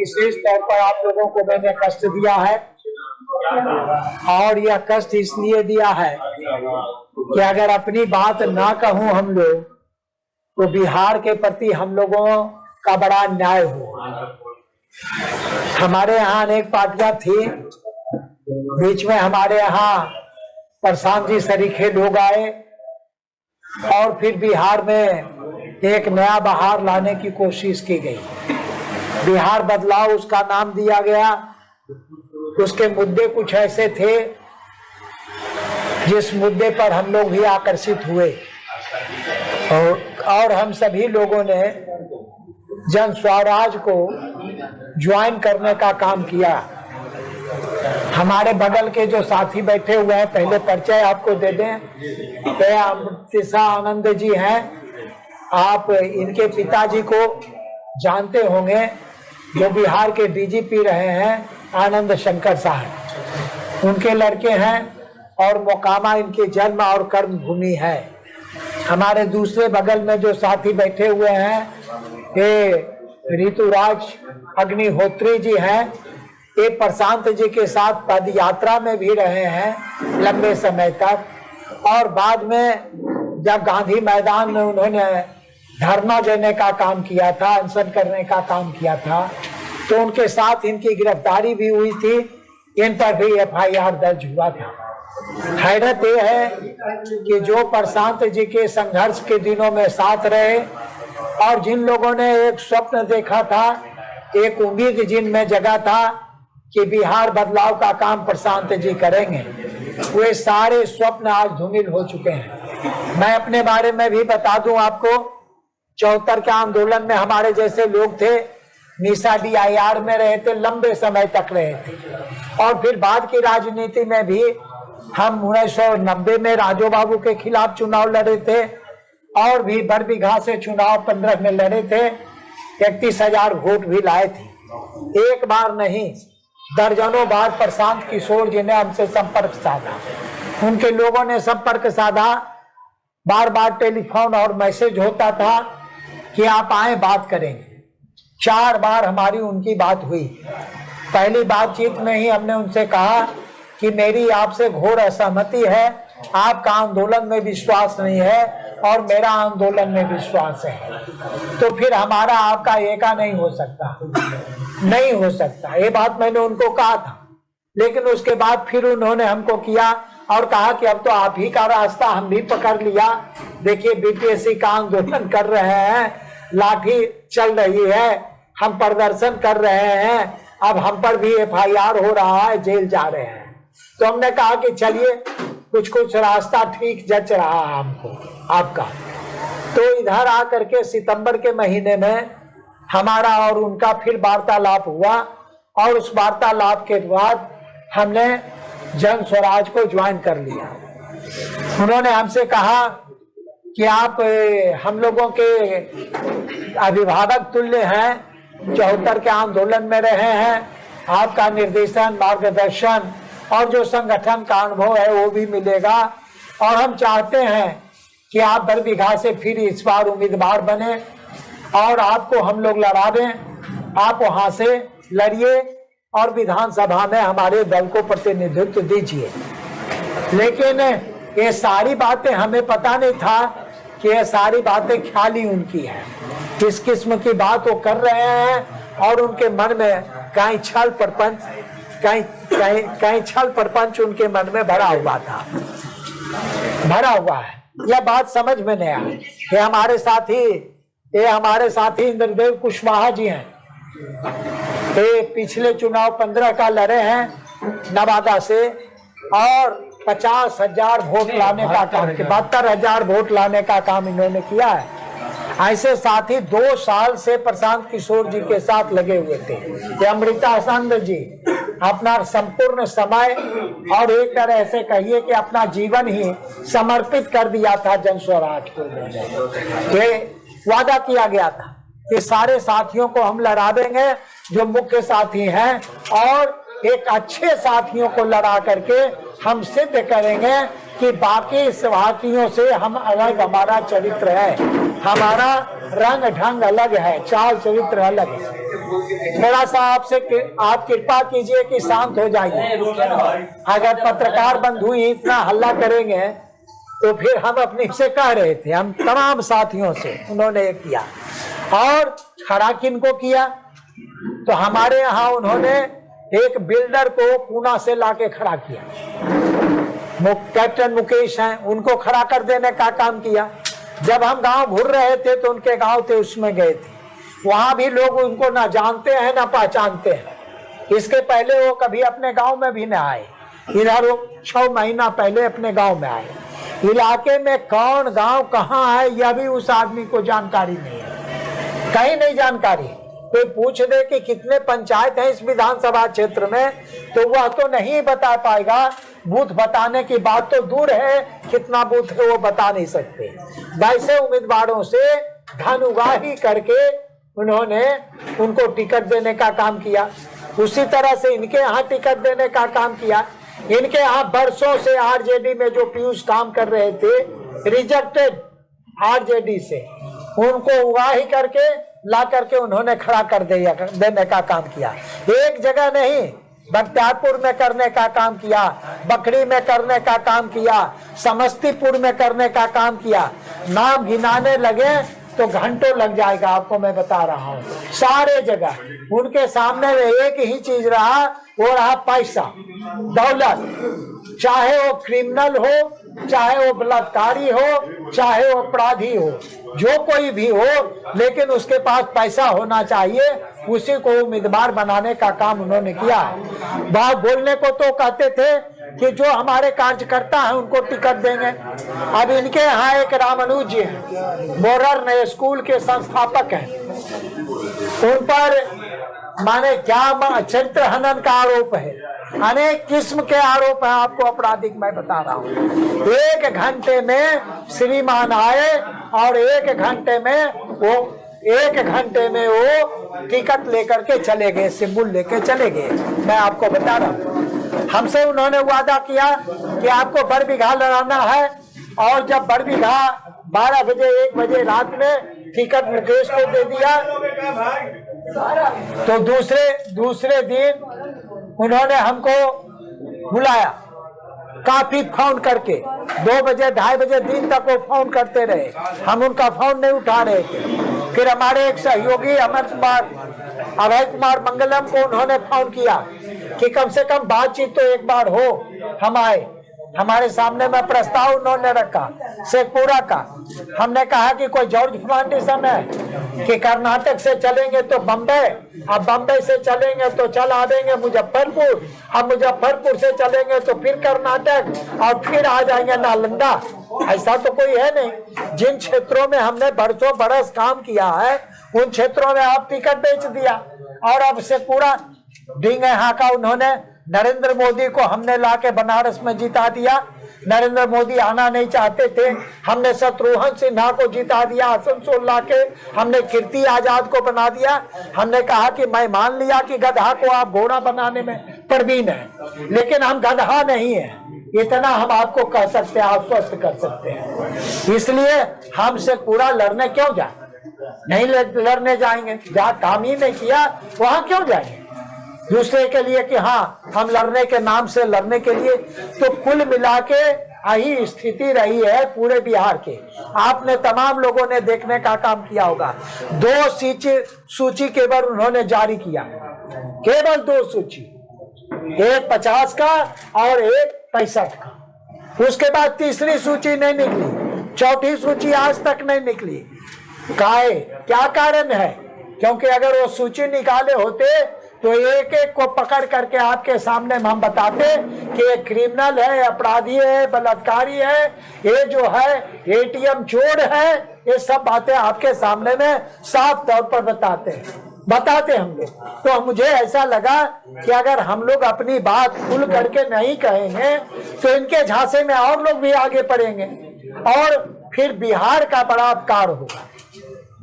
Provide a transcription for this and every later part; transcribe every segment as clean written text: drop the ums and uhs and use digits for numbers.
विशेष तौर पर आप लोगों को मैंने कष्ट दिया है, और यह कष्ट इसलिए दिया है कि अगर अपनी बात ना कहूं हम लोग तो बिहार के प्रति हम लोगों का बड़ा अन्याय हो। हमारे यहाँ अनेक पार्टियां थी, बीच में हमारे यहाँ प्रशांत जी सरीखे लोग आए और फिर बिहार में एक नया बहार लाने की कोशिश की गई। बिहार बदलाव उसका नाम दिया गया। उसके मुद्दे कुछ ऐसे थे जिस मुद्दे पर हम लोग भी आकर्षित हुए और हम सभी लोगों ने जन स्वराज को ज्वाइन करने का काम किया। हमारे बगल के जो साथी बैठे हुए हैं, पहले परिचय आपको दे दें। तो अमृतिशा आनंद जी हैं, आप इनके पिताजी को जानते होंगे, जो बिहार के डीजीपी रहे हैं, आनंद शंकर साहब उनके लड़के हैं और मोकामा इनके जन्म और कर्म भूमि है। हमारे दूसरे बगल में जो साथी बैठे हुए हैं, ये ऋतुराज अग्निहोत्री जी हैं। ये प्रशांत जी के साथ पद यात्रा में भी रहे हैं लंबे समय तक, और बाद में जब गांधी मैदान में उन्होंने धरना देने का काम किया था, अनशन करने का काम किया था, तो उनके साथ इनकी गिरफ्तारी भी हुई थी। इन पर भी एफआईआर दर्ज हुआ था। हैरत यह है कि जो प्रशांत जी के संघर्ष के दिनों में साथ रहे और जिन लोगों ने एक स्वप्न देखा था, एक उम्मीद जिनमें जगा था कि बिहार बदलाव का काम प्रशांत जी करेंगे, वे सारे स्वप्न आज धूमिल हो चुके हैं। मैं अपने बारे में भी बता दूं आपको, 74 के आंदोलन में हमारे जैसे लोग थे, निशा DIR में रहे थे, लंबे समय तक रहे थे, और फिर बाद की राजनीति में भी हम 1990 में राजो बाबू के खिलाफ चुनाव लड़े थे और भी बरबीघा से चुनाव 15 में लड़े थे, 31,000 वोट भी लाए थे। एक बार नहीं, दर्जनों बार प्रशांत किशोर जी ने हमसे संपर्क साधा, उनके लोगों ने संपर्क साधा, बार बार टेलीफोन और मैसेज होता था कि आप आए बात करेंगे। 4 बार हमारी उनकी बात हुई। पहली बातचीत में ही हमने उनसे कहा कि मेरी आपसे घोर असहमति है, आपका आंदोलन में विश्वास नहीं है और मेरा आंदोलन में विश्वास है, तो फिर हमारा आपका एका नहीं हो सकता, नहीं हो सकता। ये बात मैंने उनको कहा था, लेकिन उसके बाद फिर उन्होंने हमको किया और कहा कि अब तो आप ही का रास्ता हम भी पकड़ लिया। देखिए, बीपीएससी का आंदोलन कर रहे हैं, लाठी चल रही है, हम प्रदर्शन कर रहे हैं, अब हम पर भी एफआईआर हो रहा है, जेल जा रहे हैं। तो हमने कहा कि चलिए, कुछ कुछ रास्ता ठीक जच रहा है हमको आपका। तो इधर आकर के सितंबर के महीने में हमारा और उनका फिर वार्तालाप हुआ, और उस वार्तालाप के बाद हमने जन स्वराज को ज्वाइन कर लिया। उन्होंने हमसे कहा कि आप हम लोगों के अभिभावक तुल्य हैं, 74 के आंदोलन में रहे हैं, आपका निर्देशन, मार्गदर्शन और जो संगठन का अनुभव है वो भी मिलेगा, और हम चाहते हैं कि आप बरबीघा से फिर इस बार उम्मीदवार बने और आपको हम लोग लड़ा दें। आप वहां से लड़िए और विधानसभा में हमारे दल को प्रतिनिधित्व दीजिए। लेकिन ये सारी बातें हमें पता नहीं था कि ये सारी बातें ख्याली उनकी है, किस किस्म की बात वो कर रहे हैं, और उनके मन में कहीं छल प्रपंच कहीं छल प्रपंच उनके मन में भरा हुआ था, भरा हुआ है। यह बात समझ में नहीं आई। ये हमारे साथी इंद्रदेव कुशवाहा जी हैं, ये पिछले चुनाव 15 का लड़े हैं नवादा से, और 50,000 वोट लाने का काम, 72,000 वोट लाने का काम इन्होंने किया है। ऐसे साथी 2 साल से प्रशांत किशोर जी के साथ लगे हुए थे। ये अमृता आनंद जी अपना संपूर्ण समय और एक तरह से कहिए कि अपना जीवन ही समर्पित कर दिया था जन स्वराज को। ये वादा किया गया था कि सारे साथियों को हम लड़ा देंगे जो मुख्य साथी हैं, और एक अच्छे साथियों को लड़ा करके हम सिद्ध करेंगे कि बाकी साथियों से हम अलग, हमारा चरित्र है, हमारा रंग ढंग अलग है, चाल चरित्र अलग है। थोड़ा सा आपसे आप कृपा कीजिए कि शांत हो जाइए। अगर पत्रकार बंधु ही इतना हल्ला करेंगे तो फिर हम अपने से कह रहे थे, हम तमाम साथियों से उन्होंने किया। और खड़ा किनको किया? तो हमारे यहाँ उन्होंने एक बिल्डर को पूना से लाके खड़ा किया, कैप्टन मुकेश हैं, उनको खड़ा कर देने का काम किया। जब हम गांव घूर रहे थे तो उनके गांव थे, उसमें गए थे, वहां भी लोग उनको ना जानते हैं ना पहचानते हैं। इसके पहले वो कभी अपने गांव में भी ना आए, इधर वो 6 महीना पहले अपने गांव में आए। इलाके में कौन गांव कहाँ है यह भी उस आदमी को जानकारी नहीं है, कहीं नहीं जानकारी। कोई पूछ दे कि कितने पंचायत हैं इस विधानसभा क्षेत्र में, तो वह तो नहीं बता पाएगा। बूथ बताने की बात तो दूर है, कितना बूथ है वो बता नहीं सकते। वैसे उम्मीदवारों से धन उगाही करके उन्होंने उनको टिकट देने का काम किया। उसी तरह से इनके यहाँ टिकट देने का काम किया। इनके यहाँ बरसों से आरजेडी में जो पीयूष काम कर रहे थे, रिजेक्टेड आरजेडी से, उनको उगाही करके ला करके उन्होंने खड़ा कर देने का काम किया। एक जगह नहीं, बख्तियारपुर में करने का काम किया, बकरी में करने का काम किया, समस्तीपुर में करने का काम किया। नाम गिनाने लगे तो घंटों लग जाएगा, आपको मैं बता रहा हूँ। सारे जगह उनके सामने में एक ही चीज रहा, वो रहा पैसा, दौलत। चाहे वो क्रिमिनल हो, चाहे वो बलात्कारी हो, चाहे वो अपराधी हो, जो कोई भी हो, लेकिन उसके पास पैसा होना चाहिए। उसी को उम्मीदवार बनाने का काम उन्होंने किया। बात बोलने को तो कहते थे कि जो हमारे कार्यकर्ता हैं उनको टिकट देंगे। अब इनके यहाँ एक रामानुज जी हैं, बोरर नए स्कूल के संस्थापक हैं, उन पर माने क्या चरित्र हनन का आरोप है, अनेक किस्म के आरोप हैं। आपको आपराधिक मैं बता रहा हूँ। 1 घंटे में श्रीमान आए और 1 घंटे में वो टिकट लेकर के चले गए, सिंबल लेके चले गए। मैं आपको बता रहा हूँ, हमसे उन्होंने वादा किया कि आपको बरबीघा लड़ाना है, और जब बरबीघा 12 बजे 1 बजे रात में टिकट मुकेश को दे दिया, तो दूसरे दिन उन्होंने हमको बुलाया, काफी फोन करके 2 बजे 2:30 बजे दिन तक वो फोन करते रहे, हम उनका फोन नहीं उठा रहे थे। फिर हमारे एक सहयोगी अभय कुमार मंगलम को उन्होंने फोन किया कि कम से कम बातचीत तो एक बार हो। हम आए, हमारे सामने में प्रस्ताव उन्होंने रखा शेखपुरा का। हमने कहा कि कोई जॉर्ज फर्नांडिस है कि कर्नाटक से चलेंगे तो बम्बई, अब बम्बई से चलेंगे तो चल आवेंगे मुजफ्फरपुर, अब मुजफ्फरपुर से चलेंगे तो फिर कर्नाटक, और फिर आ जाएंगे नालंदा। ऐसा तो कोई है नहीं। जिन क्षेत्रों में हमने बरसों बरस काम किया है, उन क्षेत्रों में आप टिकट बेच दिया। और अब से पूरा ढींगे हाका उन्होंने। नरेंद्र मोदी को हमने लाके बनारस में जिता दिया। नरेंद्र मोदी आना नहीं चाहते थे, हमने शत्रुघ्न सिन्हा को जिता दिया आसनसोल लाके। हमने कीर्ति आजाद को बना दिया। हमने कहा कि मैं मान लिया कि गधा को आप घोड़ा बनाने में प्रवीण है, लेकिन हम गधा नहीं है, इतना हम आपको कह सकते हैं, आश्वस्त कर सकते हैं। इसलिए हमसे पूरा लड़ने क्यों जाए? नहीं लड़ने जाएंगे, जहाँ काम ही नहीं किया वहां क्यों जाएंगे दूसरे के लिए कि हाँ हम लड़ने के नाम से लड़ने के लिए। तो कुल मिला के यही स्थिति रही है पूरे बिहार के। आपने तमाम लोगों ने देखने का काम किया होगा। 2 सूची केवल उन्होंने जारी किया, केवल 2 सूची, एक 50 का और एक 65 का। उसके बाद तीसरी सूची नहीं निकली, चौथी सूची आज तक नहीं निकली। क्या कारण है? क्योंकि अगर वो सूची निकाले होते तो एक एक को पकड़ करके आपके सामने हम बताते कि ये क्रिमिनल है, अपराधी है, बलात्कारी है, ये जो है एटीएम चोर है। ये सब बातें आपके सामने में साफ तौर पर बताते हम लोग। तो मुझे ऐसा लगा कि अगर हम लोग अपनी बात खुल करके नहीं कहेंगे तो इनके झांसे में और लोग भी आगे पड़ेंगे और फिर बिहार का बड़ा अपकार होगा,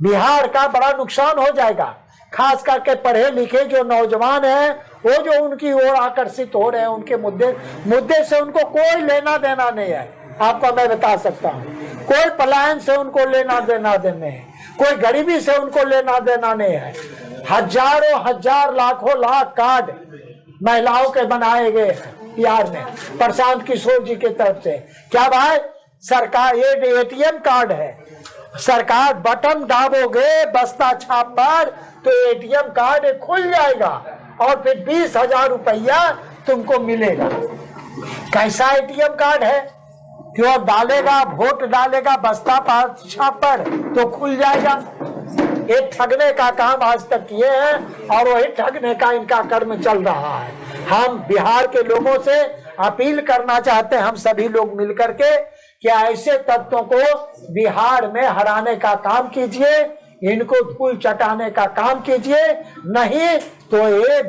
बिहार का बड़ा नुकसान हो जाएगा। खास करके पढ़े लिखे जो नौजवान हैं, वो जो उनकी ओर आकर्षित हो रहे हैं, उनके मुद्दे से उनको कोई लेना देना नहीं है। आपको मैं बता सकता हूँ। कोई पलायन से उनको लेना देना नहीं है, कोई गरीबी से उनको लेना देना नहीं है। हजारों हजार लाखों लाख कार्ड महिलाओं के बनाए गए हैं बिहार में प्रशांत किशोर जी की तरफ से। क्या भाई, सरकार ये एटीएम कार्ड है, सरकार बटन दाबोगे बस्ता छाप पर तो एटीएम कार्ड खुल जाएगा और फिर 20,000 रुपया तुमको मिलेगा। कैसा एटीएम कार्ड है? जो डालेगा, वोट डालेगा बस्ता छाप पर तो खुल जाएगा। ये ठगने का काम आज तक किए हैं और वही ठगने का इनका कर्म चल रहा है। हम बिहार के लोगों से अपील करना चाहते हैं, हम सभी लोग मिलकर के, कि ऐसे तत्वों को बिहार में हराने का काम कीजिए, इनको धूल चटाने का काम कीजिए, नहीं तो ये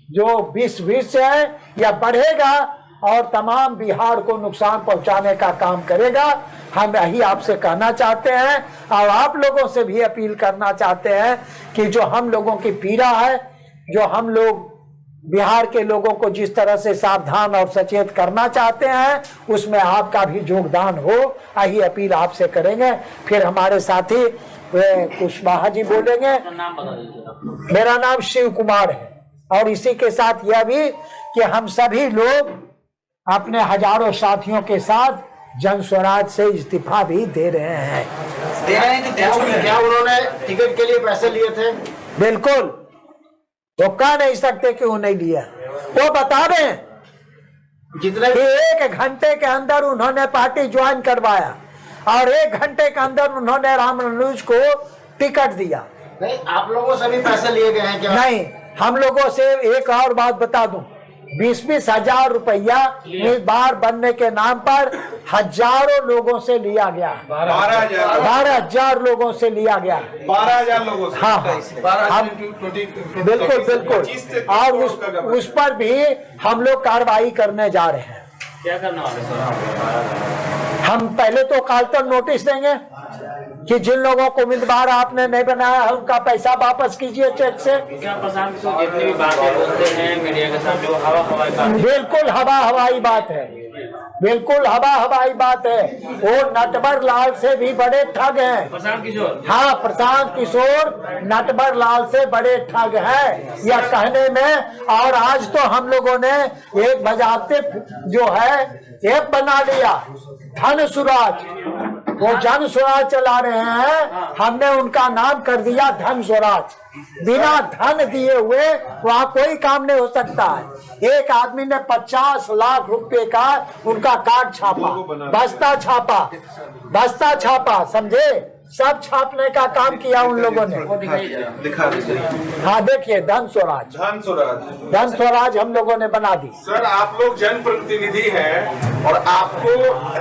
जो विष है यह बढ़ेगा और तमाम बिहार को नुकसान पहुंचाने का काम करेगा। हम यही आपसे कहना चाहते हैं और आप लोगों से भी अपील करना चाहते हैं कि जो हम लोगों की पीड़ा है, जो हम लोग बिहार के लोगों को जिस तरह से सावधान और सचेत करना चाहते हैं, उसमें आपका भी योगदान हो, यही अपील आपसे करेंगे। फिर हमारे साथी कुशवाहा जी बोलेंगे। मेरा नाम शिव कुमार है और इसी के साथ यह भी कि हम सभी लोग अपने हजारों साथियों के साथ जन स्वराज से इस्तीफा भी दे रहे हैं। क्या उन्होंने टिकट के लिए पैसे लिए थे? बिल्कुल, तो कह नहीं सकते कि वो नहीं लिया। वो बता दें जितने कि 1 घंटे के अंदर उन्होंने पार्टी ज्वाइन करवाया और 1 घंटे के अंदर उन्होंने रामनुज को टिकट दिया। नहीं, आप लोगों से भी पैसे लिए गए हैं क्या? नहीं, हम लोगों से एक और बात बता दूं, 20-20 हजार रुपया इस बार बनने के नाम पर हजारों लोगों से लिया गया। 12,000 लोगों से लिया गया। 12,000 लोगों से। हाँ, हम बिल्कुल बिल्कुल, और उस पर भी हम लोग कार्रवाई करने जा रहे हैं। क्या करने वाले सर? हम पहले तो कल तक नोटिस देंगे कि जिन लोगों को उम्मीदवार आपने नहीं बनाया है उनका पैसा वापस कीजिए चेक से। क्या प्रशांत किशोर जितनी भी बातें बोलते हैं मीडिया के सामने, वो हवाई बात? बिल्कुल हवाई बात है, बिल्कुल हवाई बात है। वो नटवर लाल से भी बड़े ठग हैं प्रशांत किशोर। हाँ, प्रशांत किशोर नटवर लाल से बड़े ठग हैं यह कहने में। और आज तो हम लोगों ने एक बजाते जो है ऐप बना लिया, धन स्वराज। वो जन स्वराज चला रहे हैं, हमने उनका नाम कर दिया धन स्वराज। बिना धन दिए हुए वहाँ कोई काम नहीं हो सकता है। एक आदमी ने 50 लाख रुपए का उनका कार्ड छापा, बस्ता छापा, समझे? सब छापने का काम किया उन लोगों ने। दिखा दीजिए। हाँ देखिए, धन स्वराज हम लोगों ने बना दी। सर, आप लोग जनप्रतिनिधि हैं और आपको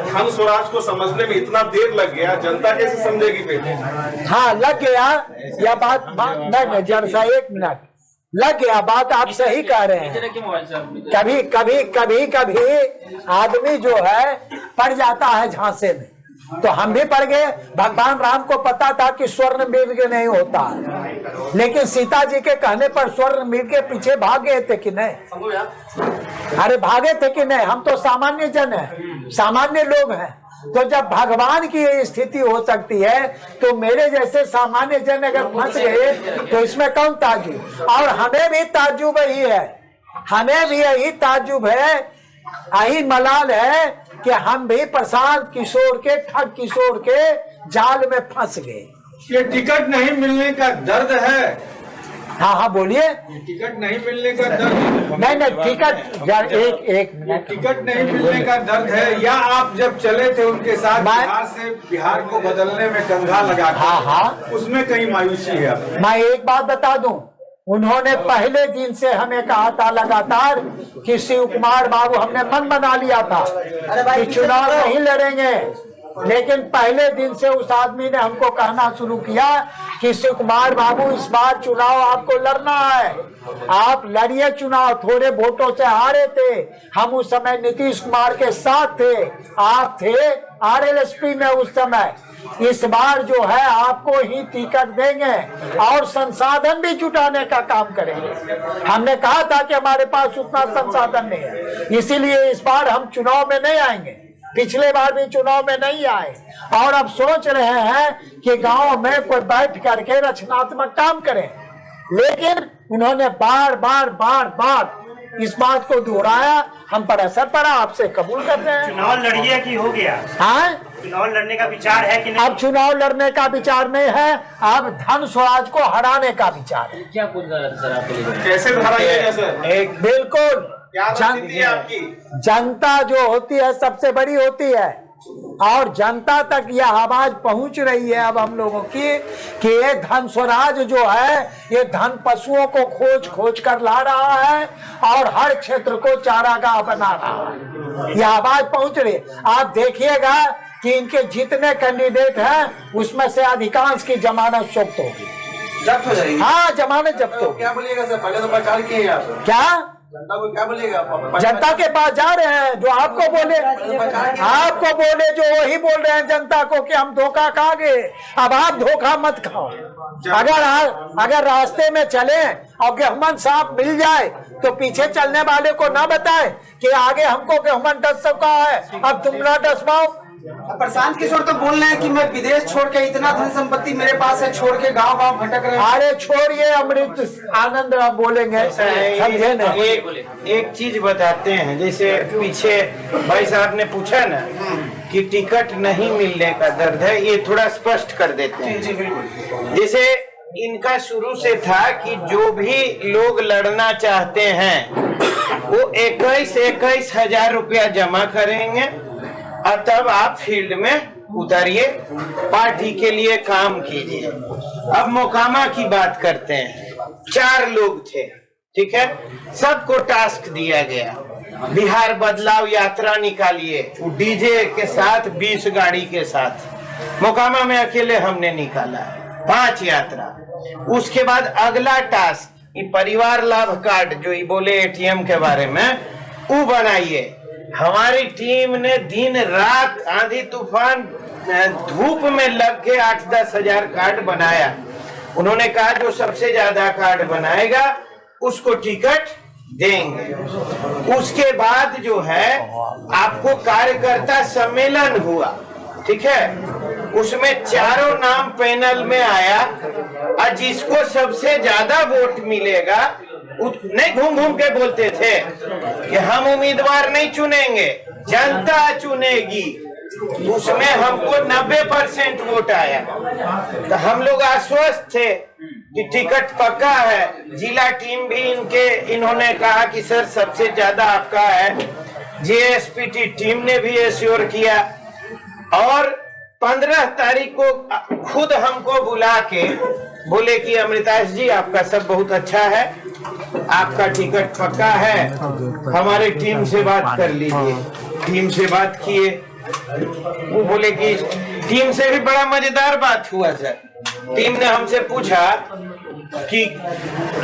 धन स्वराज को समझने में इतना देर लग गया, जनता कैसे समझेगी फिर? हाँ लग गया यह बात। नहीं जरा सा 1 मिनट, लग गया बात, आप सही कह रहे हैं। कभी आदमी जो है पड़ जाता है झांसे में, तो हम भी पड़ गए। भगवान राम को पता था कि स्वर्ण मृग नहीं होता है, लेकिन सीता जी के कहने पर स्वर्ण मृग के पीछे भाग गए थे कि नहीं? अरे भागे थे कि नहीं? हम तो सामान्य जन हैं, सामान्य लोग हैं। तो जब भगवान की ये स्थिति हो सकती है तो मेरे जैसे सामान्य जन अगर फंस गए तो इसमें कौन ताज्जुब? और हमें भी ताज्जुब ही है, हमें भी यही ताज्जुब है, यही मलाल है कि हम भी प्रशांत किशोर के, ठग किशोर के जाल में फंस गए। ये टिकट नहीं मिलने का दर्द है। हाँ बोलिए। टिकट नहीं मिलने का दर्द नहीं टिकट एक मिनट, टिकट नहीं मिलने का दर्द है, या आप जब चले थे उनके साथ बिहार से बिहार को बदलने में कंधा लगा, हाँ, उसमें कहीं मायूसी है? मैं एक बात बता दूं, उन्होंने पहले दिन से हमें कहा था लगातार कि शिव कुमार बाबू, हमने मन बना लिया था कि चुनाव नहीं लड़ेंगे, लेकिन पहले दिन से उस आदमी ने हमको कहना शुरू किया कि शिव कुमार बाबू इस बार चुनाव आपको लड़ना है, आप लड़िए चुनाव। थोड़े वोटों से हारे थे, हम उस समय नीतीश कुमार के साथ थे, आप थे RLSP में उस समय। इस बार जो है आपको ही टिकट देंगे और संसाधन भी जुटाने का काम करेंगे। हमने कहा था कि हमारे पास उतना संसाधन नहीं है, इसीलिए इस बार हम चुनाव में नहीं आएंगे। पिछले बार भी चुनाव में नहीं आए और अब सोच रहे हैं कि गांव में कोई बैठ करके रचनात्मक काम करें, लेकिन उन्होंने बार बार इस बात को दोहराया, हम पर असर पड़ा, आपसे कबूल करते हैं। चुनाव लड़िए कि हो गया? हाँ, चुनाव लड़ने का विचार है कि नहीं? अब चुनाव लड़ने का विचार नहीं है, अब धन स्वराज को हराने का विचार है। क्या कुछ गलत है सर आपके लिए? कैसे हराइएगा सर? एक बिल्कुल क्या रणनीति है आपकी? जनता जो होती है सबसे बड़ी होती है और जनता तक यह आवाज पहुंच रही है अब हम लोगों की कि ये धन स्वराज जो है ये धन पशुओं को खोज कर ला रहा है और हर क्षेत्र को चारागाह बना रहा है। यह आवाज पहुंच रही है। आप देखिएगा कि इनके जितने कैंडिडेट हैं उसमें से अधिकांश की जमानत जब्त होगी, जब्त हो जाएगी। हाँ, जमानत जब्त तो होगी। क्या बोलिएगा सर, पहले तो प्रचार किए हैं आप, क्या जनता को क्या बोलिएगा? जनता के पास जा रहे हैं, जो आपको बोले जो वही बोल रहे हैं जनता को कि हम धोखा खा गए। अब आप धोखा मत खाओ। अगर रास्ते में चले और गेहूं साहब मिल जाए तो पीछे चलने वाले को ना बताएं कि आगे हमको गेहूं डस चुका है, अब तुम ना डस पाओ। प्रशांत किशोर तो बोल रहे हैं कि मैं विदेश छोड़ के, इतना धन संपत्ति मेरे पास है, छोड़ के गांव भटक रहे हैं। अरे छोड़िए, अमृत आनंद आप बोलेंगे, समझे ना। एक चीज बताते हैं, जैसे पीछे भाई साहब ने पूछा ना कि टिकट नहीं मिलने का दर्द है, ये थोड़ा स्पष्ट कर देते हैं। जी बिल्कुल। जैसे इनका शुरू से था कि जो भी लोग लड़ना चाहते हैं वो 21 हजार रुपया जमा करेंगे और तब आप फील्ड में उतरिए, पार्टी के लिए काम कीजिए। अब मोकामा की बात करते हैं। 4 लोग थे, ठीक है, सबको टास्क दिया गया, बिहार बदलाव यात्रा निकालिए, डीजे के साथ 20 गाड़ी के साथ। मोकामा में अकेले हमने निकाला 5 यात्रा। उसके बाद अगला टास्क परिवार लाभ कार्ड जो ये बोले एटीएम के बारे में, वो बनाइए। हमारी टीम ने दिन रात आंधी तूफान धूप में लग के 8-10 हजार कार्ड बनाया। उन्होंने कहा जो सबसे ज्यादा कार्ड बनाएगा उसको टिकट देंगे। उसके बाद जो है आपको कार्यकर्ता सम्मेलन हुआ, ठीक है, उसमें 4 नाम पैनल में आया और जिसको सबसे ज्यादा वोट मिलेगा, नहीं घूम घूम के बोलते थे कि हम उम्मीदवार नहीं चुनेंगे, जनता चुनेगी, उसमें हमको 90% वोट आया। तो हम लोग आश्वस्त थे कि टिकट पक्का है। जिला टीम भी इन्होंने कहा कि सर सबसे ज्यादा आपका है। जेएसपीटी टीम ने भी एश्योर किया और 15 तारीख को खुद हमको बुला के बोले कि अमृताश जी आपका सब बहुत अच्छा है, आपका टिकट पक्का है, हमारे टीम से बात कर लीजिए। टीम से बात किए, वो बोले कि टीम से भी बड़ा मजेदार बात हुआ सर। टीम ने हमसे पूछा कि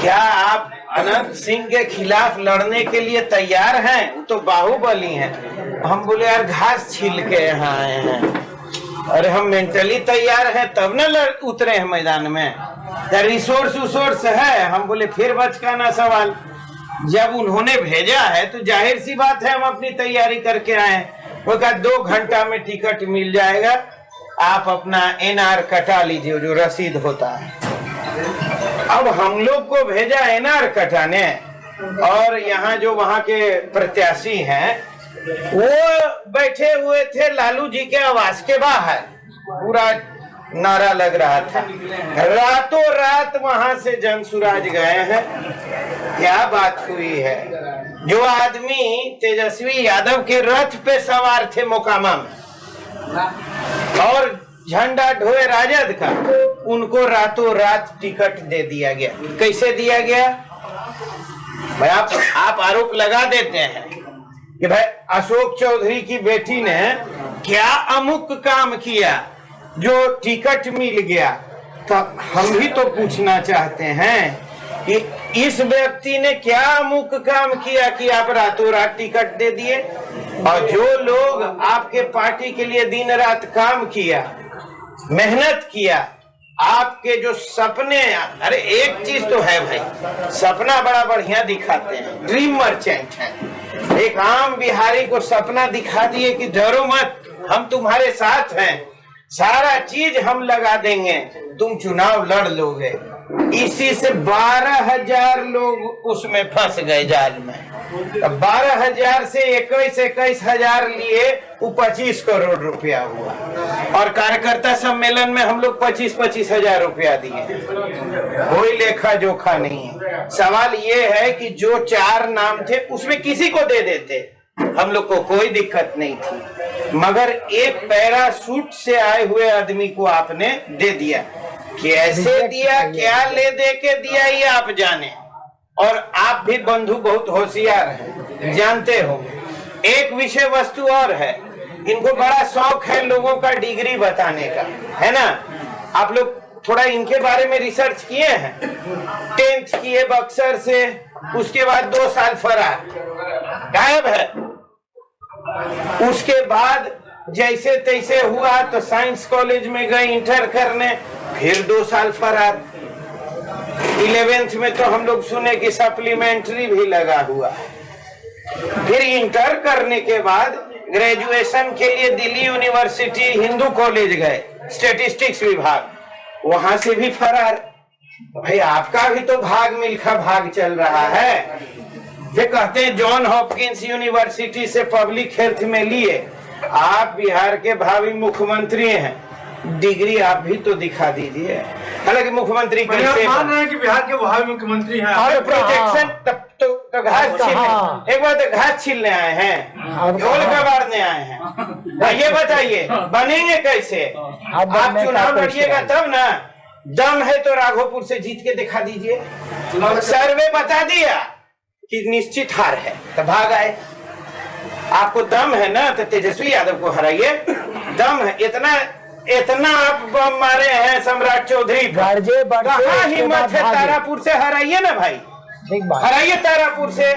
क्या आप अनंत सिंह के खिलाफ लड़ने के लिए तैयार हैं? वो तो बाहुबली हैं। हम बोले यार घास छील के यहाँ आए हैं, अरे हम मेंटली तैयार हैं तब न उतरे हैं मैदान में, रिसोर्स है। हम बोले फिर बचकाना सवाल, जब उन्होंने भेजा है तो जाहिर सी बात है हम अपनी तैयारी करके आए। वो कहा 2 घंटा में टिकट मिल जाएगा, आप अपना एनआर कटा लीजिए जो रसीद होता है। अब हम लोग को भेजा एनआर कटाने और यहाँ जो वहाँ के प्रत्याशी हैं वो बैठे हुए थे लालू जी के आवास के बाहर, पूरा नारा लग रहा था। रातों रात वहां से जनसुराज गए हैं। क्या बात हुई है? जो आदमी तेजस्वी यादव के रथ पे सवार थे मोकामा में और झंडा ढोए राजद का, उनको रातों रात टिकट दे दिया गया। कैसे दिया गया भाई? आप आरोप लगा देते हैं कि भाई अशोक चौधरी की बेटी ने क्या अमुक काम किया जो टिकट मिल गया। तो हम भी तो पूछना चाहते हैं कि इस व्यक्ति ने क्या अमुक काम किया कि आप रातों रात टिकट दे दिए। और जो लोग आपके पार्टी के लिए दिन रात काम किया, मेहनत किया, आपके जो सपने, अरे एक चीज तो है भाई, सपना बड़ा बढ़िया दिखाते हैं, ड्रीम मर्चेंट है। एक आम बिहारी को सपना दिखा दिए कि डरो मत, हम तुम्हारे साथ हैं, सारा चीज हम लगा देंगे, तुम चुनाव लड़ लोगे। इसी से 12,000 लोग उसमें फंस गए जाल में। 12,000 से 21,000 लिए वो 25 करोड़ रुपया हुआ, और कार्यकर्ता सम्मेलन में हम लोग 25,000 रुपया दिए। कोई लेखा जोखा नहीं है। सवाल ये है कि जो 4 नाम थे उसमें किसी को दे देते, हम लोग को कोई दिक्कत नहीं थी, मगर एक पैराशूट से आए हुए आदमी को आपने दे दिया। कैसे दिया, क्या ले दे के दिया, ये आप जाने, और आप भी बंधु बहुत होशियार हैं, जानते हो। एक विषय वस्तु और है, इनको बड़ा शौक है लोगों का डिग्री बताने का, है ना। आप लोग थोड़ा इनके बारे में रिसर्च किए हैं। 10th किए बक्सर से, उसके बाद 2 साल फरार, गायब है। उसके बाद जैसे तैसे हुआ तो साइंस कॉलेज में गए इंटर करने, फिर 2 साल फरार। 11th में तो हम लोग सुने कि सप्लीमेंट्री भी लगा हुआ है। फिर इंटर करने के बाद ग्रेजुएशन के लिए दिल्ली यूनिवर्सिटी हिंदू कॉलेज गए, स्टैटिस्टिक्स विभाग, वहां से भी फरार। भाई आपका भी तो भाग मिल्खा भाग चल रहा है। ये कहते हैं जॉन हॉपकिंस यूनिवर्सिटी से पब्लिक हेल्थ में लिए, आप बिहार के भावी मुख्यमंत्री हैं, डिग्री आप भी तो दिखा दीजिए। हालांकि मुख्यमंत्री कैसे मान रहे हैं कि बिहार के भावी मुख्यमंत्री हैं, और प्रोजेक्शन तब तो घास छीलने, एक बार तो घास छीलने आए हैं, ढोल कबाड़ने आए हैं। ये बताइए बनेंगे कैसे? आप चुनाव लड़िएगा तब ना। दम है तो राघोपुर से जीत के दिखा दीजिए। सर्वे बता दिया कि निश्चित हार है तो भाग आए। आपको दम है ना तो तेजस्वी यादव को हराइए। दम है, इतना आप बम मारे हैं सम्राट चौधरी, कहाँ हिम्मत है? तारापुर से हराइए ना भाई, हराइए तारापुर से।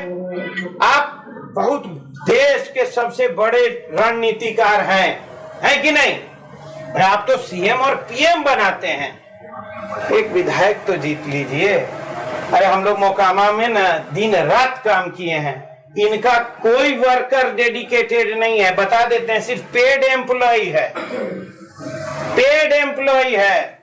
आप बहुत देश के सबसे बड़े रणनीतिकार हैं कि नहीं? आप तो सीएम और पीएम बनाते हैं, एक विधायक तो जीत लीजिए। अरे हम लोग मोकामा में ना दिन रात काम किए हैं, इनका कोई वर्कर डेडिकेटेड नहीं है, बता देते हैं, सिर्फ पेड एम्प्लॉय है, पेड एम्प्लॉय है।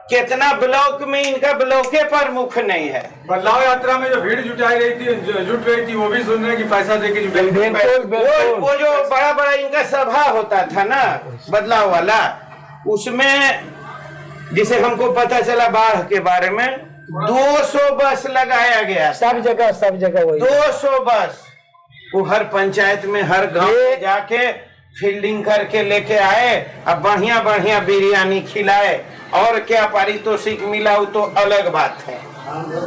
कितना ब्लॉक में इनका ब्लॉके प्रमुख नहीं है। बदलाव यात्रा में जो भीड़ जुट रही थी वो भी सुन रहे हैं कि पैसा देके वो जो बड़ा बड़ा इनका सभा होता था ना बदलाव वाला, उसमें जिसे हमको पता चला बाढ़ के बारे में, 200 बस लगाया गया, सब जगह वही 200 बस। वो हर पंचायत में हर गांव में जाके फील्डिंग करके लेके आए, अब बढ़िया बढ़िया बिरयानी खिलाए, और क्या पारितोषिक मिला वो तो अलग बात है।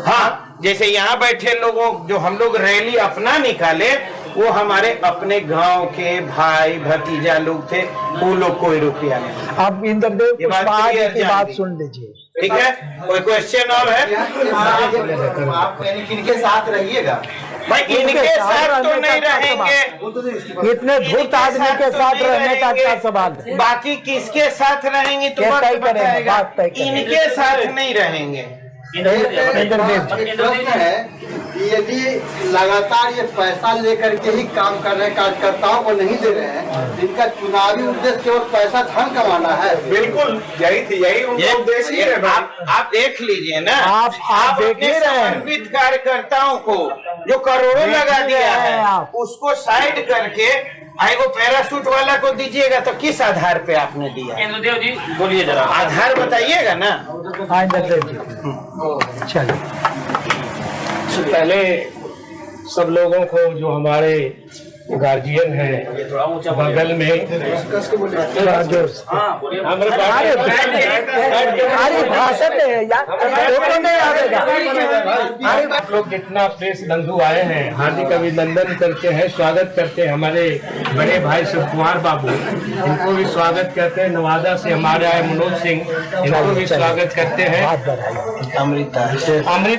हाँ, जैसे यहाँ बैठे लोगों जो हम लोग रैली अपना निकाले, वो हमारे अपने गांव के भाई भतीजा लोग थे, वो लोग कोई रुपया नहीं। आप इंद्रदेव कुशवाहा की बात सुन लीजिए, ठीक है? कोई क्वेश्चन और है? आप किनके साथ रहिएगा? भाई इनके साथ तो नहीं रहेंगे, इतने धूर्त आदमी के साथ रहने का क्या सवाल है? बाकी किसके साथ रहेंगे तो वक्त बताएगा। इनके साथ नहीं रहेंगे। प्रश्न है कि यदि लगातार ये पैसा लेकर के ही काम कर रहे हैं, कार्यकर्ताओं को नहीं दे रहे हैं, इनका चुनावी उद्देश्य केवल पैसा धन कमाना है। बिल्कुल यही उनका उद्देश्य है। आप देख लीजिए ना, आप देख अपने ही रहे हैं। समर्पित कार्यकर्ताओं को जो करोड़ों लगा दिया है, उसको साइड करके आई वो पैराशूट वाला को दीजिएगा तो किस आधार पे आपने दिया? इंद्रदेव जी बोलिए जरा, आधार बताइएगा ना। हाँ इंद्रदेव जी, चलिए। पहले सब लोगों को जो हमारे गार्जियन हैं बगल में, अरे भाषण आप लोग जितना प्रेस बंधु आए हैं, हार्दिक अभिनंदन करते हैं, स्वागत करते हैं। हमारे बड़े भाई शिव कुमार बाबू, इनको भी स्वागत करते हैं। नवादा से हमारे आए मनोज सिंह, इनको भी स्वागत करते हैं। अमृत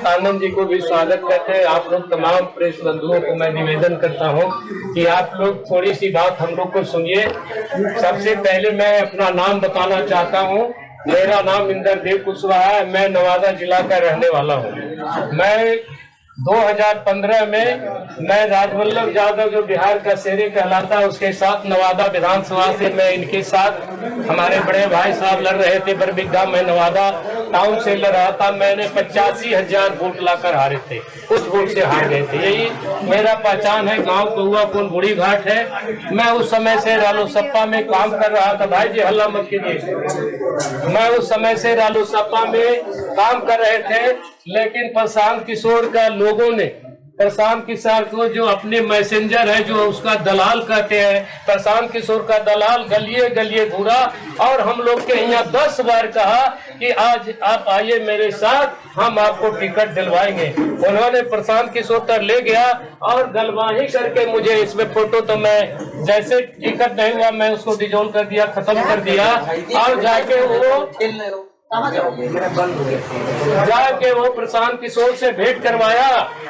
आनंद जी को भी स्वागत करते हैं। आप लोग तमाम प्रेस बंधुओं को मैं निवेदन करता हूँ कि आप लोग थोड़ी सी बात हम लोग को सुनिए। सबसे पहले मैं अपना नाम बताना चाहता हूँ। मेरा नाम इंद्रदेव कुशवाहा है, मैं नवादा जिला का रहने वाला हूँ। मैं 2015 में मैं राजवल्लभ यादव जो बिहार का शेरे कहलाता है उसके साथ नवादा विधानसभा से मैं इनके साथ हमारे बड़े भाई साहब लड़ रहे थे बरबिघा, मैं नवादा टाउन से लड़ रहा था। मैंने 85,000 वोट लाकर हारे थे, कुछ वोट से हार गए थे। यही मेरा पहचान है। गांव कौआ पुल बूढ़ी घाट है। मैं उस समय से रालोसपा में काम कर रहा था। भाई जी हल्ला मत कीजिए। मैं उस समय से रालोसपा में काम कर रहे थे, लेकिन प्रशांत किशोर का लोगों ने प्रशांत किशोर को जो अपने मैसेंजर है, जो उसका दलाल कहते हैं, प्रशांत किशोर का दलाल गलिए गलिए घूरा और हम लोग के यहाँ 10 बार कहा कि आज आप आइए मेरे साथ, हम आपको टिकट दिलवाएंगे। उन्होंने प्रशांत किशोर तक ले गया और गलवाही करके मुझे इसमें फोटो, तो मैं जैसे टिकट नहीं हुआ मैं उसको डिजोल्व कर दिया, खत्म कर दिया और जाके वो प्रशांत किशोर से भेंट करवाया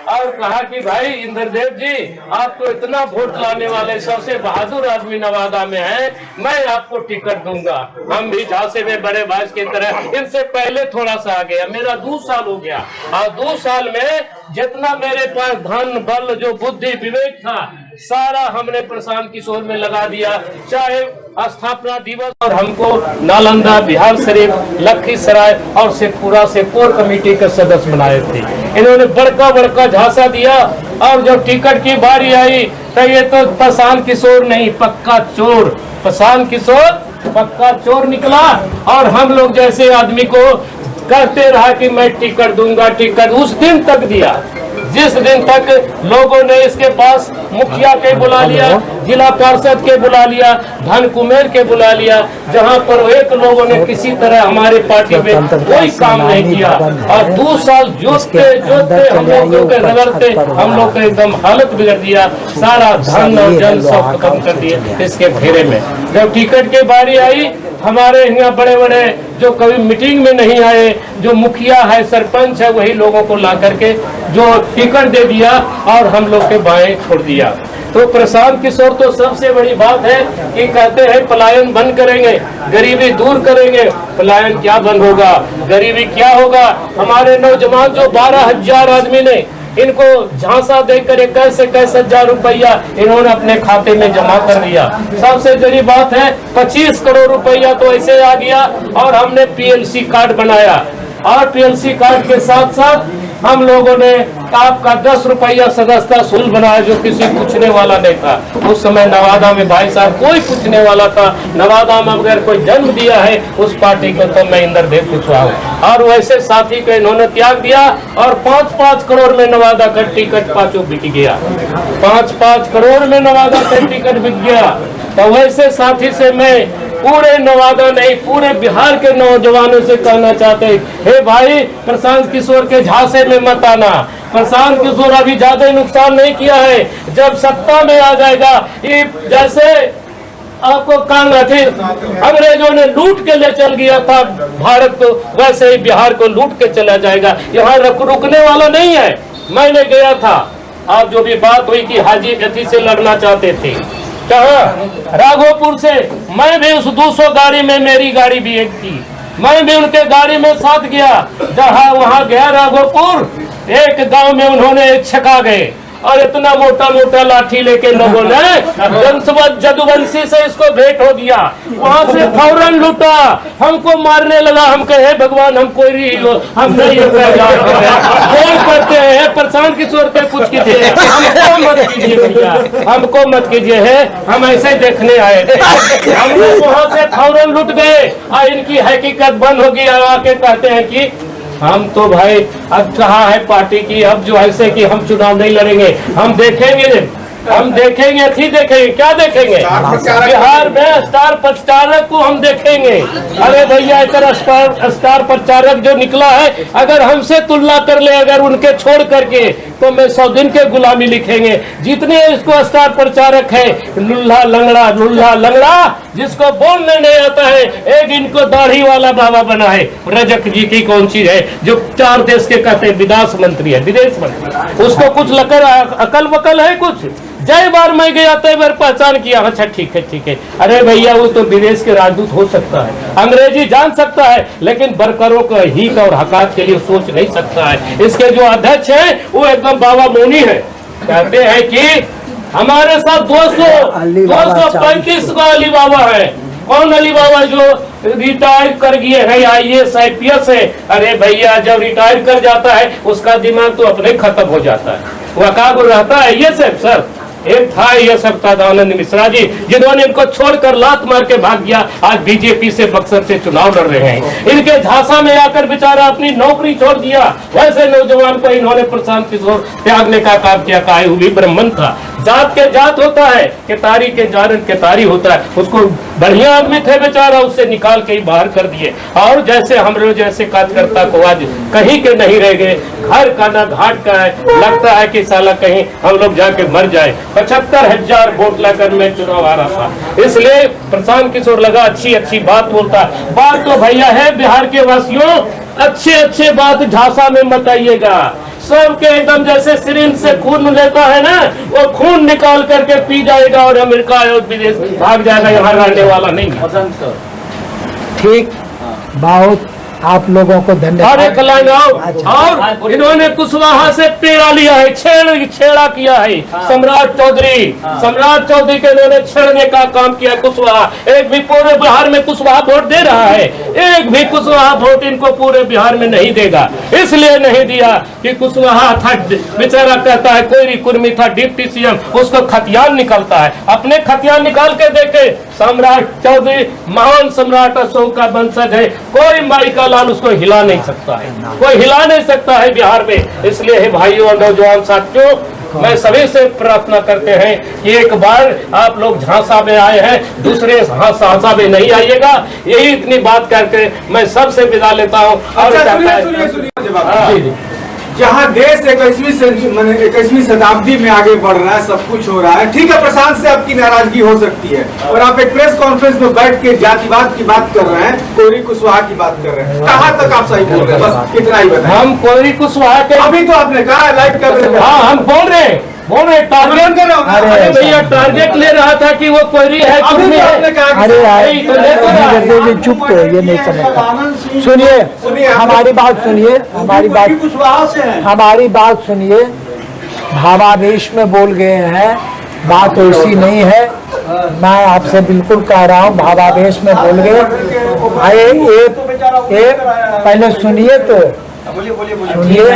और कहा कि भाई इंद्रदेव जी, आप तो इतना वोट लाने वाले सबसे बहादुर आदमी नवादा में हैं, मैं आपको टिकट दूंगा। हम भी झांसे में बड़े भाई की तरह इनसे पहले थोड़ा सा आ गया। मेरा 2 साल हो गया और 2 साल में जितना मेरे पास धन बल जो बुद्धि विवेक था सारा हमने प्रशांत किशोर में लगा दिया। चाहे स्थापना दिवस और हमको नालंदा, बिहार शरीफ, लखीसराय और शेखपुरा से कोर कमेटी के सदस्य बनाए थे। इन्होंने बड़का बड़का झांसा दिया और जब टिकट की बारी आई तो ये तो प्रशांत किशोर नहीं, पक्का चोर, प्रशांत किशोर पक्का चोर निकला। और हम लोग जैसे आदमी को कहते रहा कि मैं टिकट दूंगा, टिकट उस दिन तक दिया जिस दिन तक लोगों ने इसके पास मुखिया के बुला लिया, जिला पार्षद के बुला लिया, धन कुमेर के बुला लिया, जहां पर एक लोगों ने किसी तरह हमारे पार्टी में कोई काम नहीं किया। और 2 साल जोतते हम लोगों के रगड़ते हम लोग का एकदम हालत बिगड़ दिया, सारा धन और जन सब खत्म कर दिए इसके घेरे में। जब टिकट की बारी आई, हमारे यहाँ बड़े बड़े जो कभी मीटिंग में नहीं आए, जो मुखिया है, सरपंच है, वही लोगों को ला करके जो टिकट दे दिया और हम लोग के बाएं छोड़ दिया। तो प्रशांत किशोर तो सबसे बड़ी बात है कि कहते हैं पलायन बंद करेंगे, गरीबी दूर करेंगे। पलायन क्या बंद होगा, गरीबी क्या होगा? हमारे नौजवान जो 12,000 आदमी ने इनको झांसा देकर 21 हजार रुपया इन्होंने अपने खाते में जमा कर दिया। सबसे बड़ी बात है 25 करोड़ रुपया तो ऐसे आ गया और हमने पीएलसी कार्ड बनाया और पीएलसी कार्ड के साथ साथ हम लोगों ने आपका 10 रुपया सदस्यता शुल्क बनाया, जो किसी पूछने वाला नहीं था। उस समय नवादा में भाई साहब कोई पूछने वाला था? नवादा में अगर कोई जन्म दिया है उस पार्टी को तो मैं इंद्रदेव कुशवाहा हूँ। और वैसे साथी को इन्होंने त्याग दिया और 5-5 करोड़ में नवादा का टिकट पांचों बिक गया। 5-5 करोड़ में नवादा का टिकट बिक गया। तो वैसे साथी से मैं पूरे नवादा नहीं, पूरे बिहार के नौजवानों से कहना चाहते हैं, हे भाई प्रशांत किशोर के झांसे में मत आना। प्रशांत किशोर अभी ज्यादा नुकसान नहीं किया है, जब सत्ता में आ जाएगा, ये जैसे आपको अंग्रेजों ने लूट के ले चल गया था भारत को, वैसे ही बिहार को लूट के चला जाएगा। यहाँ रुकने वाला नहीं है। मैंने गया था, आप जो भी बात हुई कि हाजी गति से लड़ना चाहते थे, कहा राघोपुर से, मैं भी उस 200 गाड़ी में मेरी गाड़ी भी एक थी, मैं भी उनके गाड़ी में साथ गया। जहाँ वहाँ गया राघोपुर, एक गांव में उन्होंने छका गए और इतना मोटा मोटा लाठी लेके लोगों ने जदुवंशी से इसको भेंट हो दिया। वहां से फौरन लूटा, हमको मारने लगा। हम कहे भगवान हम कोई हम नहीं करते हैं, प्रशांत किशोर पे कुछ कीजिए, हमको मत कीजिए भैया, हमको मत कीजिए है, हम ऐसे देखने आए थे। हम लोग वहां से फौरन लूट गए और इनकी हकीकत बंद होगी। आके कहते हैं कि हम तो भाई अब कहा है पार्टी की, अब जो ऐसे कि हम चुनाव नहीं लड़ेंगे, हम देखेंगे थी देखेंगे, क्या देखेंगे? बिहार में स्टार प्रचारक को हम देखेंगे। अरे भैया इतना स्टार प्रचारक जो निकला है, अगर हमसे तुलना कर ले, अगर उनके छोड़ करके, तो मैं 100 दिन के गुलामी लिखेंगे। जितने इसको स्टार प्रचारक है, लुल्ला लंगड़ा जिसको बोलने नहीं आता है, एक इनको दाढ़ी वाला बाबा बना है, रजक जी की कौन चीज है, जो 4 देश के कहते हैं विदेश मंत्री है, विदेश मंत्री, उसको कुछ लकर अकल वकल है कुछ? जय बार मैं गया तय बार पहचान किया, अच्छा ठीक है। अरे भैया वो तो विदेश के राजदूत हो सकता है, अंग्रेजी जान सकता है, लेकिन वर्करों का हित और हकात के लिए सोच नहीं सकता है। इसके जो अध्यक्ष हैं वो एकदम बाबा मौनी है, कहते हैं कि हमारे साथ 235 का अली बाबा है। कौन अली बाबा? जो रिटायर कर गए हैं, IAS IPS है। अरे भैया जब रिटायर कर जाता है उसका दिमाग तो अपने खत्म हो जाता है, वह का रहता है ये सर। एक था ये सब सदानंद मिश्रा जी, जिन्होंने इनको छोड़कर लात मार के भाग गया, आज बीजेपी से बक्सर से चुनाव लड़ रहे हैं। इनके झांसा में आकर बेचारा अपनी नौकरी छोड़ दिया। वैसे नौजवान को इन्होंने प्रशांत किशोर त्यागने का काम किया। काय हुई ब्राह्मण था, जात के जात होता है, केतारी के जानन केतारी होता है। उसको बढ़िया आदमी थे बेचारा, उससे निकाल के ही बाहर कर दिए। और जैसे हम लोग जैसे कार्यकर्ता को आज कहीं के नहीं रह गए, घर का ना घाट का है, लगता है कि साला कहीं हम लोग जाके मर जाए। 75,000 वोट लेकर मैं चुनाव आ रहा था, इसलिए प्रशांत किशोर लगा अच्छी बात बोलता है। बात तो भैया है बिहार के वासियों, अच्छे बात झांसा में मत आइएगा। सबके एकदम जैसे सिरिंज से खून लेता है ना, वो खून निकाल करके पी जाएगा और अमेरिका और विदेश भाग जाएगा, यहाँ रहने वाला नहीं है। ठीक, बहुत आप लोगों को धन्यवाद। और इन्होंने कुशवाहा से पेड़ा लिया है, छेड़ा किया है। सम्राट चौधरी के इन्होंने छेड़ने का काम किया। कुशवाहा एक भी पूरे बिहार में कुशवाहा वोट दे रहा है, एक भी कुशवाहा वोट इनको पूरे बिहार में नहीं देगा। इसलिए नहीं दिया कि कुशवाहा था बेचारा, कहता है कोई कुर्मी था डिप्टी CM, उसको खतियान निकलता है, अपने खतियान निकाल के देखे। सम्राट चौधरी महान सम्राट अशोक का वंशज है, कोई माई का लाल उसको हिला नहीं सकता है, कोई हिला नहीं सकता है बिहार में। इसलिए है भाइयों और नौजवान साथियों, मैं सभी से प्रार्थना करते हैं कि एक बार आप लोग झांसा में आए हैं, दूसरे झांसा में नहीं आइएगा। यही इतनी बात करके मैं सबसे विदा लेता हूँ। जहाँ देश 21वीं शताब्दी में आगे बढ़ रहा है, सब कुछ हो रहा है, ठीक है, प्रशांत से आपकी नाराजगी हो सकती है, और आप एक प्रेस कॉन्फ्रेंस में बैठ के जातिवाद की बात कर रहे हैं, कोयरी कुशवाहा की बात कर रहे हैं, कहाँ तक आप सही बोल रहे हैं? बस इतना ही बताएं। हम कोयरी कुशवाहा के अभी तो आपने कहा लाइव कर रहे हैं। हाँ, हम बोल रहे टारगेट कर रहा हूँ। अरे भैया टारगेट ले रहा था कि वो कोयरी है, अभी तो आपने कहा। अरे चुप तो ये नहीं समझता। सुनिए हमारी बात सुनिए, हमारी बात सुनिए। भावावेश में बोल गए हैं, बात वैसी नहीं है। मैं आपसे बिल्कुल कह रहा हूँ, भावावेश में बोल गए। पहले सुनिए तो सुनिए,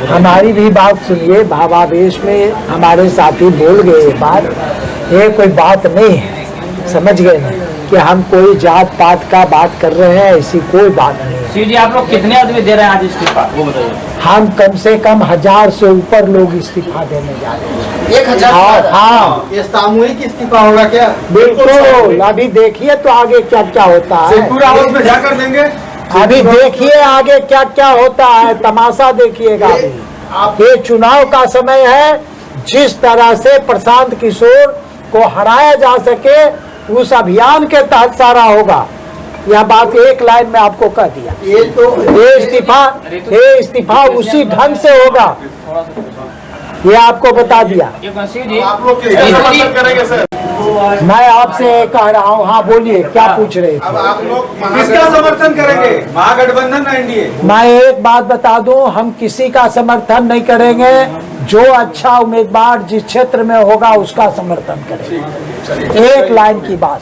हमारी भी बात सुनिए। भावावेश में हमारे साथी बोल गए ये बात, ये कोई बात नहीं है, समझ गए ना, कि हम कोई जात पात का बात कर रहे हैं, ऐसी कोई बात नहीं। श्री जी, आप लोग कितने आदमी दे रहे हैं आज इस्तीफा, वो बताइए। हम कम से कम 1000 से ऊपर लोग इस्तीफा देने जा रहे हैं। 1000? हाँ, ये सामूहिक इस्तीफा होगा क्या? बिल्कुल। अभी देखिए तो आगे क्या क्या होता है, पूरा हाउस में जाकर देंगे। अभी देखिए आगे क्या क्या होता है, तमाशा देखिएगा। अभी ये चुनाव का समय है, जिस तरह से प्रशांत किशोर को हराया जा सके उस अभियान के तहत सारा होगा। यह बात एक लाइन में आपको कह दिया। ये इस्तीफा उसी ढंग से होगा, ये आपको बता दिया। आप लोग किसका करेंगे सर? मैं आपसे कह रहा हूँ। हाँ बोलिए, क्या पूछ रहे थे? अब आप लोग किसका समर्थन करेंगे, महागठबंधन ना एनडीए? मैं एक बात बता दूं, हम किसी का समर्थन नहीं करेंगे। जो अच्छा उम्मीदवार जिस क्षेत्र में होगा उसका समर्थन करेंगे। एक लाइन की बात।